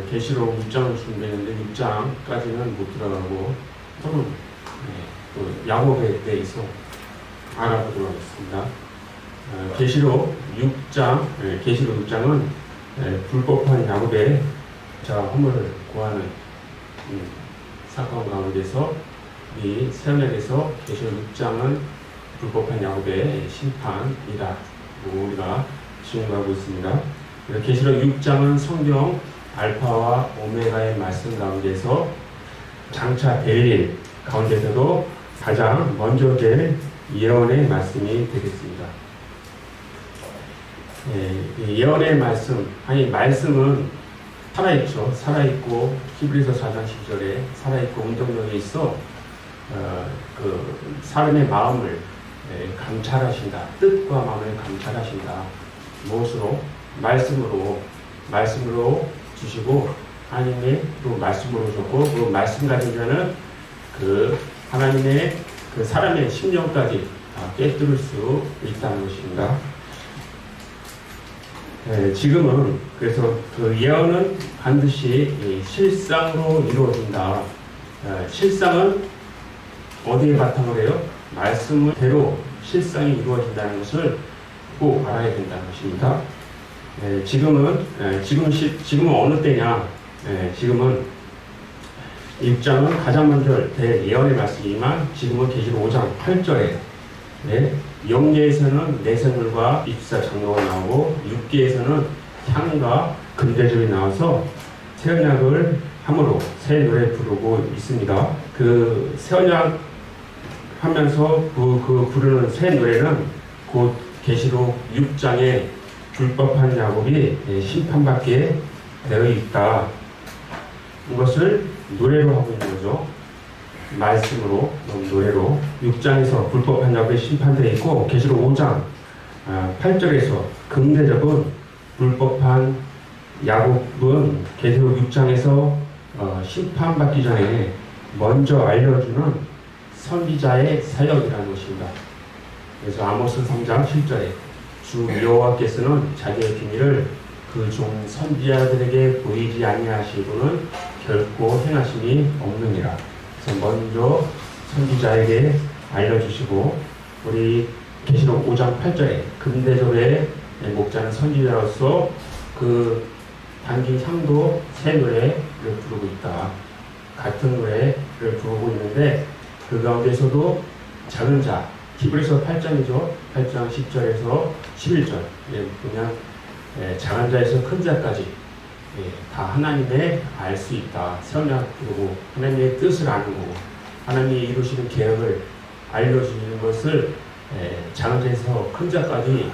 계시록 6장을 준비했는데 6장까지는 못 들어가고 또는 또 야곱에 대해서 알아보도록 하겠습니다. 계시록 6장, 계시록 6장은 불법한 야곱의 허물을 구하는 사건 가운데서 이 세언약에서 계시록 6장은 불법한 야곱의 심판이다 우리가 증거하고 있습니다. 계시록 6장은 성경 알파와 오메가의 말씀 가운데서 장차 될 일 가운데서도 가장 먼저 될 예언의 말씀이 되겠습니다. 예언의 말씀, 아니 말씀은 살아있죠. 살아있고 히브리서 4장 10절에 살아있고 운동력이 있어 그 사람의 마음을 감찰하신다. 뜻과 마음을 감찰하신다. 무엇으로? 말씀으로 주시고 하나님의 또 말씀으로 줬고 그 말씀 가진 자는 그 하나님의 그 사람의 심령까지 꿰뚫을 수 있다는 것입니다. 지금은 그래서 그 예언은 반드시 실상으로 이루어진다. 실상은 어디에 바탕을 해요? 말씀대로 실상이 이루어진다는 것을 꼭 알아야 된다는 것입니다. 지금은 어느 때냐? 지금은 6장은 가장 먼저 될 예언의 말씀이지만 지금은 계시록 5장 8절에 영계에서는 내세물과 24장로가 나오고 육계에서는 향과 금대접이 나와서 새언약을 함으로 새 노래 부르고 있습니다. 그 새언약 하면서 그 부르는 새 노래는 곧 계시록 6장의 불법한 야곱이 심판받게 되어 있다. 이것을 노래로 하고 있는 거죠. 말씀으로, 노래로 6장에서 불법한 야곱이 심판되어 있고 계시록 5장 8절에서 금대접은 불법한 야곱은 계시록 6장에서 심판받기 전에 먼저 알려주는 선지자의 사역이라는 것입니다. 그래서 아모스 3장 7절에 주 여호와께서는 자기의 비밀을 그 종 선지자들에게 보이지 아니하시고는 결코 행하심이 없느니라. 그래서 먼저 선지자에게 알려주시고 우리 계시록 5장 8절에 금대접의 목자는 선지자로서 그 담긴 향도 새 노래를 부르고 있다. 같은 노래를 부르고 있는데 그 가운데서도 작은 자 히브리서 8장이죠. 8장 10절에서 11절 그냥 작은 자에서 큰 자까지 다 하나님의 알 수 있다. 새언약 부르고 하나님의 뜻을 아는 거고 하나님이 이루시는 계획을 알려주는 것을 작은 자에서 큰 자까지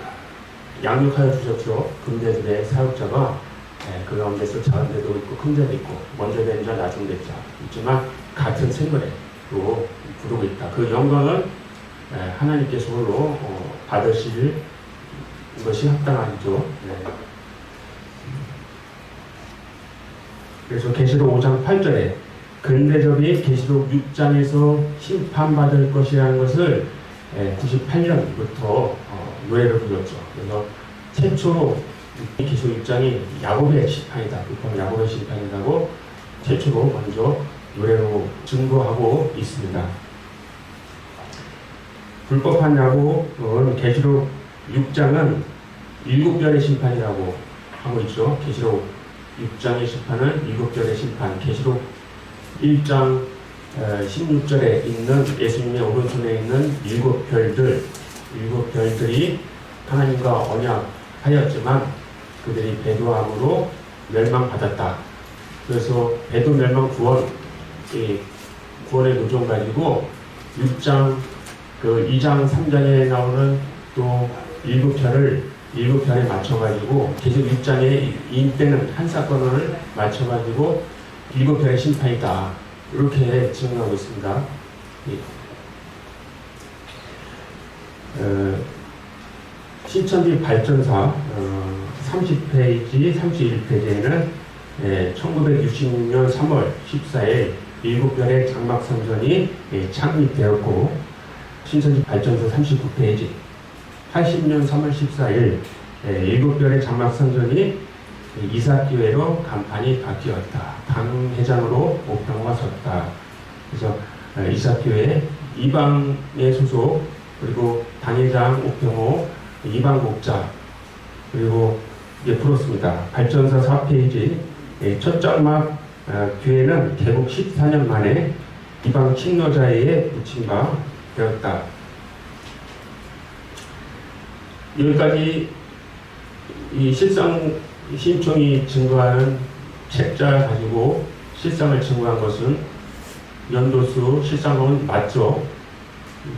양육하여 주셨죠. 금대들의 사역자가 그 가운데서 작은 자도 있고 큰 자도 있고 먼저 된 자 나중 된 자 있지만 같은 생노래로 부르고 있다. 그 영광은 하나님께서 홀로 받으실 것이 합당하죠. 그래서 계시록 5장 8절에 금대접이 계시록 6장에서 심판받을 것이라는 것을 98년부터 노래를 불렀죠. 그래서 최초로 계시록 6장이 야곱의 심판이다. 불법 야곱의 심판이라고 최초로 먼저 노래로 증거하고 있습니다. 불법한 야곱은 계시록 6장은 7별의 심판이라고 하고 있죠. 계시록 6장의 심판은 7별의 심판. 계시록 1장 16절에 있는 예수님의 오른손에 있는 7별들이 하나님과 언약하였지만 그들이 배도함으로 멸망받았다. 그래서 배도 멸망 구원의 노정 가지고 6장 2장 3장에 나오는 또 7편에 맞춰가지고 계속 6장에 인때는 한 사건을 맞춰가지고 7편의 심판이다. 이렇게 증언하고 있습니다. 신천지 발전사 30페이지, 31페이지에는 1966년 3월 14일 7별의 장막성전이 창립되었고 신천지 발전서 39페이지 80년 3월 14일 7별의 장막성전이 이삭교회로 간판이 바뀌었다. 당회장으로 오평호가 섰다. 그래서 이삭교회 이방의 소속, 그리고 당회장 오평호, 이방목자, 그리고 풀었습니다. 발전서 4페이지 첫 장막 교회는 개국 14년 만에 이방 침노자에 붙인 바 되었다. 여기까지 이 실상 신총이 증거하는 책자 가지고 실상을 증거한 것은 연도수 실상은 맞죠.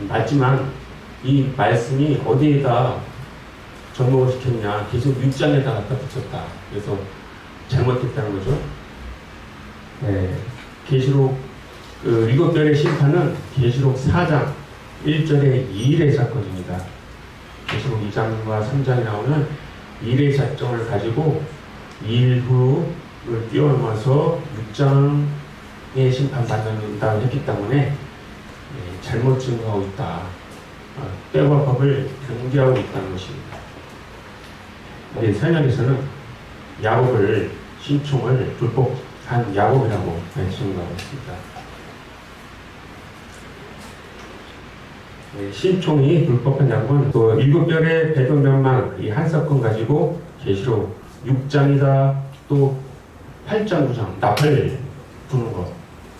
맞지만 이 말씀이 어디에다 접목을 시켰냐, 계속 6장에다 갖다 붙였다. 그래서 잘못됐다는 거죠. 계시록 7별의 심판은 계시록 4장 1절의 2일의 사건입니다. 계시록 2장과 3장에 나오는 2일의 사건을 가지고 2일 후를 뛰어넘어서 6장의 심판받는다고 했기 때문에 잘못 증거하고 있다. 때와 법을 경계하고 있다는 것입니다. 서연에서는 야곱을, 신총을 불법한 야곱이라고 증거하고 있습니다. 신총이 불법한 야곱은 또 7별의 배도면만 이 한 사건 가지고 계시록 6장이다, 또 8장, 9장 납을 부는 것,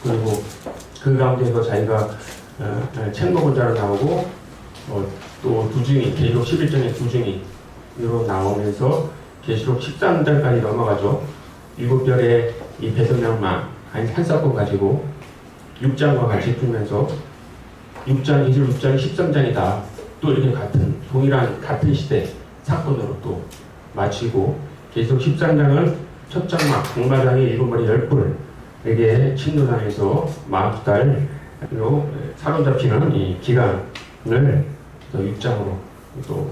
그리고 그 가운데서 자기가 책 먹은 자로 나오고 또 두중이, 계시록 11장의 두중이로 나오면서 계시록 13장까지 넘어가죠. 7별의 이 배도면만 한 사건 가지고 6장과 같이 풀면서 6장, 6장이 13장이다. 또 이렇게 동일한 같은 시대 사건으로 또 마치고, 계속 13장은 첫 장막, 공마장의 7머리 10뿔에게 침노당해서 42달로 사로잡히는 이 기간을 또 6장으로 또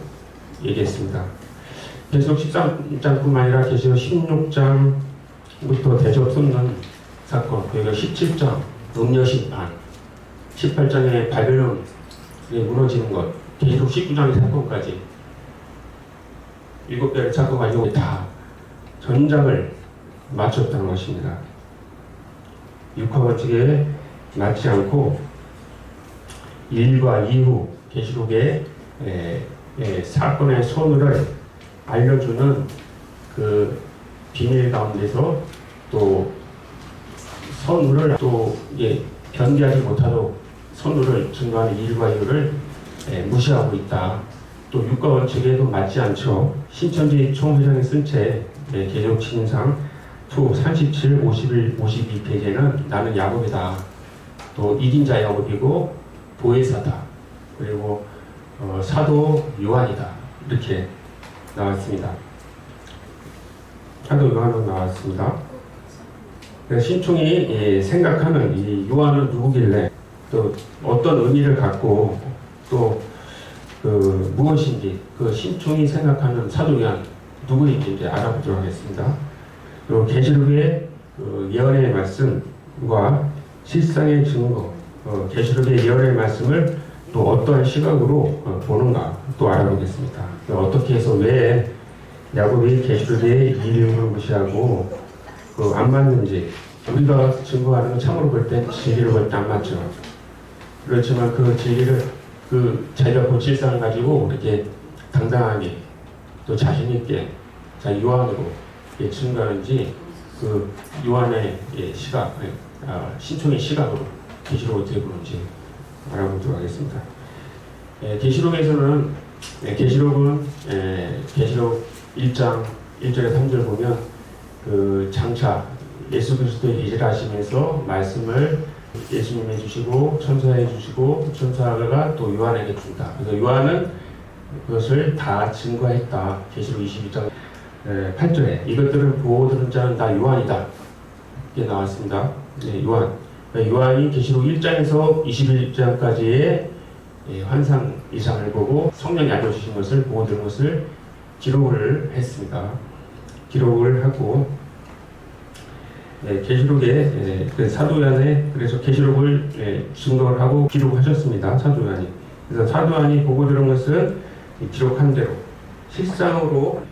얘기했습니다. 계속 13장뿐만 아니라 계속 16장부터 대접 쏟는 사건, 그리고 17장, 음녀심판, 18장의 바벨론이 무너지는 것, 계속 19장의 사건까지 7별의 사건 가지고 다 전장을 마쳤다는 것입니다. 육화원칙에 맞지 않고 일과 이후 계시록의 사건의 선우를 알려주는 그 비밀 가운데서 또 선우를 또 견디하지 못하도록 선우를 증거하는 일과 이유를 무시하고 있다. 또 육가원칙에도 맞지 않죠. 신천지 총회장이 쓴 책 계적 진상 2 37, 51, 52페이지에는 나는 야곱이다. 또 이긴자 야곱이고 보혜사다. 그리고 사도 요한이다. 이렇게 나왔습니다. 사도 요한으로 나왔습니다. 신총이 생각하는 이 요한은 누구길래, 또 어떤 의미를 갖고, 또 무엇인지, 그 신총이 생각하는 사도 요한 누구인지 이제 알아보도록 하겠습니다. 그리고 계시록의 예언의 말씀과 실상의 증거, 계시록의 예언의 말씀을 또 어떠한 시각으로 보는가 또 알아보겠습니다. 어떻게 해서 왜 야곱이 계시록의 이름을 무시하고 안 맞는지, 우리가 증거하는 건 참으로 볼 때, 진리를 볼 때 안 맞죠. 그렇지만 그 진리를, 자기가 본 실상을 가지고 이렇게 당당하게 또 자신있게 자기 요한으로 증거하는지, 그 요한의 시각, 신총의 시각으로 계시록을 어떻게 보는지 알아보도록 하겠습니다. 계시록에서는, 계시록은 계시록 1장 1절에 3절 보면 장차 예수 그리스도의 계시를 하시면서 말씀을 예수님에 주시고 천사에 주시고 천사가 또 요한에게 준다. 그래서 요한은 그것을 다 증거했다. 계시록 22장 8절에 이것들을 보고 들은 자는 다 요한이다. 이게 나왔습니다. 요한. 요한이 계시록 1장에서 21장까지의 환상 이상을 보고 성령이 알려주신 것을 보고 들은 것을 기록을 했습니다. 기록을 하고, 계시록에 사도 요한의, 그래서 계시록을 증거를 하고 기록하셨습니다. 사도 요한이. 그래서 사도 요한이 보고 들은 것은 기록한 대로 실상으로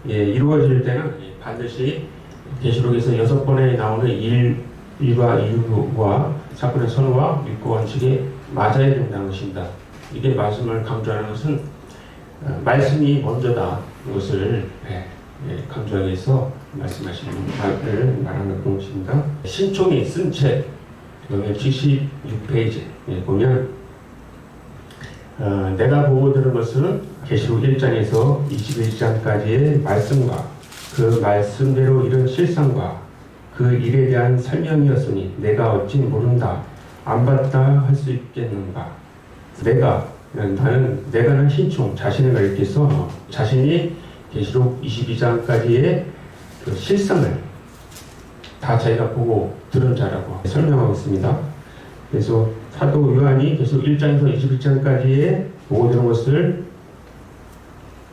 이루어질 때는 반드시 계시록에서 6번에 나오는 1과 2와 사건의 선호와 율법 원칙에 맞아야 된다는 것입니다. 이게 말씀을 강조하는 것은 말씀이 먼저다. 이것을 강조하기 위해서 말씀하시는 말을 말하는 것입니다. 신총이 쓴 책, 76페이지 보면 내가 보고 들은 것은 계시록 1장에서 21장까지의 말씀과 그 말씀대로 이룬 실상과 그 일에 대한 설명이었으니 내가 어찌 모른다 안 봤다 할 수 있겠는가. 내가는 신총 자신을 가리켜서 자신이 계시록 22장까지의 그 실상을 다 자기가 보고 들은 자라고 설명하고 있습니다. 그래서 사도 요한이 계시록 1장에서 21장까지의 보고 들은 것을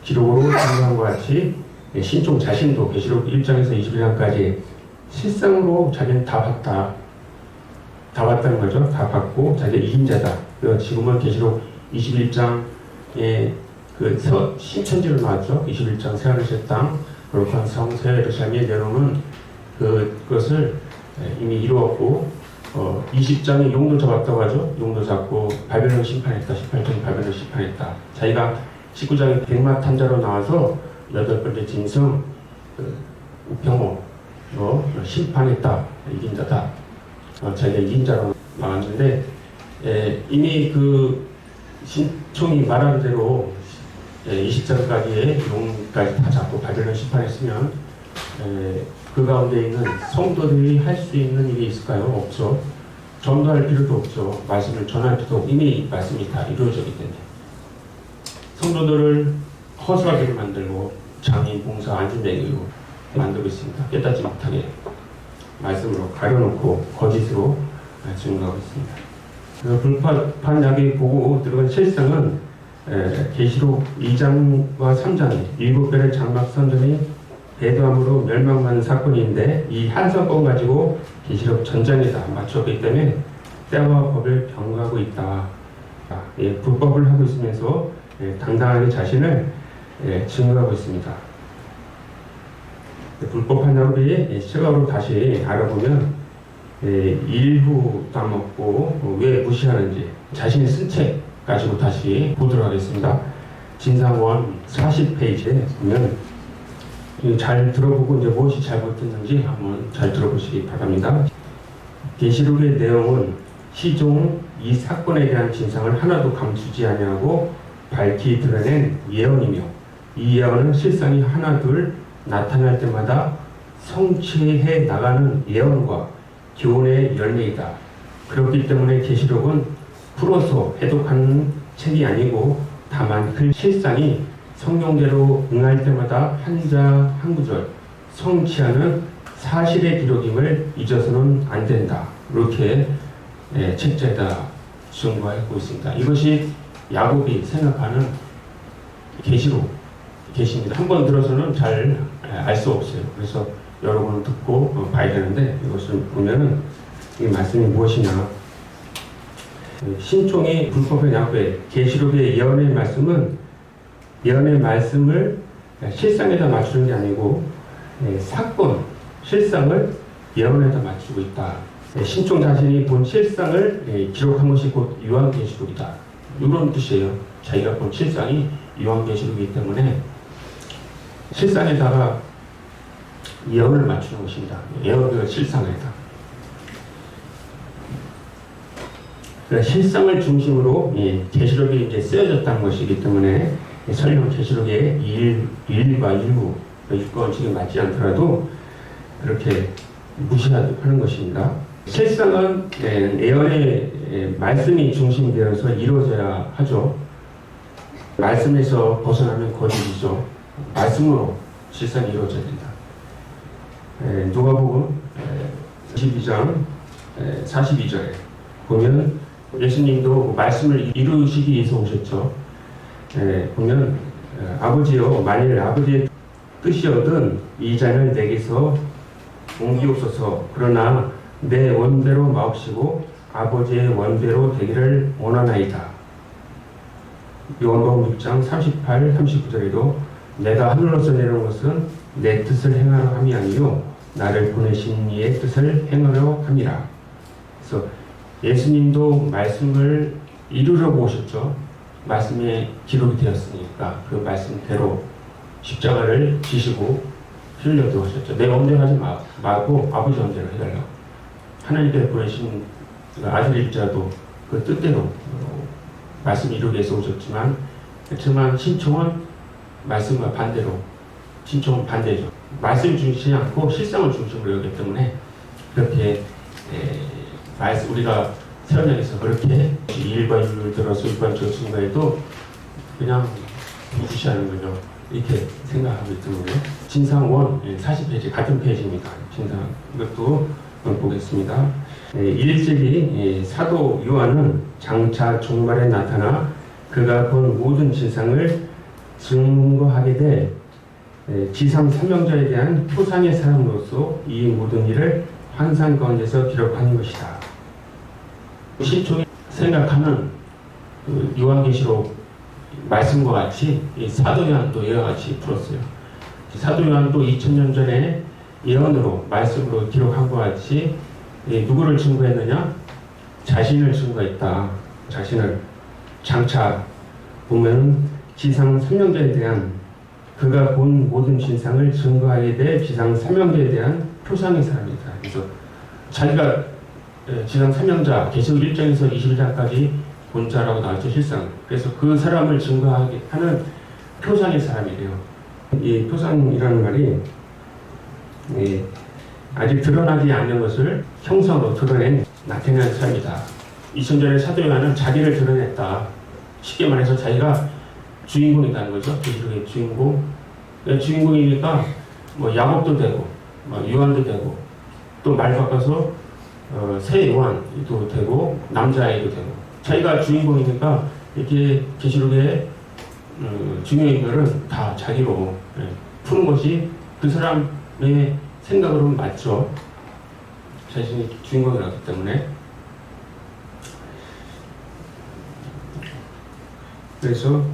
기록으로 증거한 것 같이 신총 자신도 계시록 1장에서 21장까지 실상으로 자기는 다 봤다는 거죠. 다 봤고 자기가 이긴자다. 지금은 계시록 21장에 그 신천지로 나왔죠. 21장 새하늘새 땅 거룩한 성 새 예루살렘에 내려오는 그것을 이미 이루었고 20장에 용도 잡았다고 하죠. 용도 잡고 바벨론 심판했다. 18장에 바벨론 심판했다. 자기가 19장에 백마탄자로 나와서 8번째 짐승 우평호 심판했다. 이긴 자다. 자기가 이긴 자로 나왔는데 이미 그 신총이 말하는 대로 20장까지의 용까지 다 잡고 바벨론 심판했으면 그 가운데 있는 성도들이 할 수 있는 일이 있을까요? 없죠. 전도할 필요도 없죠. 말씀을 전할 필요도 없고 이미 말씀이 다 이루어졌기 때문에 성도들을 허술하게 만들고 장인, 봉사, 안진뱅이로 만들고 있습니다. 깨닫지 못하게 말씀으로 가려놓고 거짓으로 증거하고 있습니다. 불법한 약이 보고 들어간 실상은 계시록 2장과 3장에 7별의 장막 선전이 배도함으로 멸망하는 사건인데 이 한 사건 가지고 계시록 전장에다 맞췄기 때문에 때와 법을 병거하고 있다. 불법을 하고 있으면서 당당하게 자신을 증거하고 있습니다. 불법한 자들이 시각으로 다시 알아보면 일부 따먹고 왜 무시하는지 자신이 쓴 책 가지고 다시 보도록 하겠습니다. 진상원 40페이지에 보면 잘 들어보고 이제 무엇이 잘못됐는지 한번 잘 들어보시기 바랍니다. 계시록의 내용은 시종 이 사건에 대한 진상을 하나도 감추지 아니하고 밝히 드러낸 예언이며 이 예언은 실상이 하나둘 나타날 때마다 성취해 나가는 예언과 교훈의 열매이다. 그렇기 때문에 계시록은 풀어서 해독하는 책이 아니고 다만 그 실상이 성경대로 응할 때마다 한자 한 구절 성취하는 사실의 기록임을 잊어서는 안 된다. 이렇게 책자에다 증거하고 있습니다. 이것이 야곱이 생각하는 계시입니다. 한 번 들어서는 잘 알 수 없어요. 그래서 여러 번 듣고 봐야 되는데 이것을 보면은 이 말씀이 무엇이냐. 신총이 불법의 야곱의 계시록의 예언의 말씀을 실상에다 맞추는 게 아니고 사건, 실상을 예언에다 맞추고 있다. 신총 자신이 본 실상을 기록한 것이 곧 요한계시록이다. 이런 뜻이에요. 자기가 본 실상이 요한계시록이기 때문에 실상에다가 예언을 맞추는 것입니다. 예언을 실상에다. 실상을 중심으로 계시록이 이제 쓰여졌다는 것이기 때문에 설령 계시록의 1과 1부 일권칙이 맞지 않더라도 그렇게 무시하는 것입니다. 실상은 예언의 말씀이 중심이 되어서 이루어져야 하죠. 말씀에서 벗어나면 거짓이죠. 말씀으로 실상이 이루어져야 된다. 누가복음 22장 42절에 보면 예수님도 말씀을 이루시기 위해서 오셨죠. 보면 아버지여 만일 아버지의 뜻이거든 이 잔을 내게서 옮기옵소서. 그러나 내 원대로 마옵시고 아버지의 원대로 되기를 원하나이다. 요한복음 6장 38, 39절에도 내가 하늘로서 내려온 것은 내 뜻을 행하려 함이 아니요 나를 보내신 이의 뜻을 행하려 함이라. 그래서 예수님도 말씀을 이루려고 오셨죠. 말씀에 기록이 되었으니까 그 말씀대로 십자가를 지시고 흘려도 하셨죠. 내 언제로 하지 말고 아버지 언제로 해달라고. 하나님께서 보내신 아들 일자도 그 뜻대로 말씀 이루기 위해서 오셨지만, 그렇지만 신청은 말씀과 반대로, 신청은 반대죠. 말씀 중심이 않고 실상을 중심으로 여기기 때문에 그렇게 우리가 세원장에서 그렇게 2일과 6일 들어서 일반적인 증거에도 그냥 무시하는 거죠. 이렇게 생각하기 때문에 진상 1 40페이지 같은 페이지입니다. 진상 이것도 보겠습니다. 1세기 사도 요한은 장차 종말에 나타나 그가 본 모든 진상을 증거하게 될 지상 사명자에 대한 표상의 사람으로서 이 모든 일을 환상 가운데서 기록하는 것이다. 신총이 생각하는 그 요한계시록 말씀과 같이 이 사도 요한도 이와 같이 풀었어요. 사도 요한도 2000년 전에 예언으로 말씀으로 기록한 것 같이 누구를 증거했느냐? 자신을 증거했다. 자신을 장차 보면 지상 삼명자에 대한 그가 본 모든 진상을 증거하게 될 지상 삼명자에 대한 표상의 사람이다. 그래서 자기가 지상 삼명자 계시록 1장에서 21장까지 본 자라고 나왔죠. 실상. 그래서 그 사람을 증거하게 하는 표상의 사람이래요. 이 표상이라는 말이 아직 드러나지 않는 것을 형상으로 드러낸 나타내는 사람이다. 2000년의 사도 요한은 자기를 드러냈다. 쉽게 말해서 자기가 주인공이라는 거죠. 계시록의 주인공. 주인공이니까 뭐 야곱도 되고, 요한도 되고, 또 말 바꿔서 새 요한도 되고, 남자아이도 되고. 자기가 주인공이니까 이렇게 계시록의 중요한 인물은 다 자기로 푸는 것이 그 사람의 생각으로는 맞죠. 자신이 주인공이라기 때문에. 그래서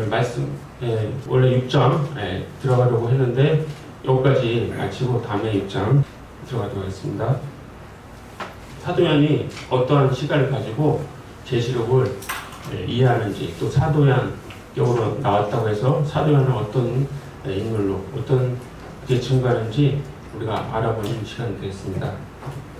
말씀 원래 6장 들어가려고 했는데 여기까지 마치고 다음에 6장 들어가도록 하겠습니다. 사도 요한이 어떠한 시간을 가지고 계시록을 이해하는지, 또 사도 요한격으로 나왔다고 해서 사도 요한은 어떤 인물로 어떤 게 증거하는지 우리가 알아보는 시간이 되겠습니다.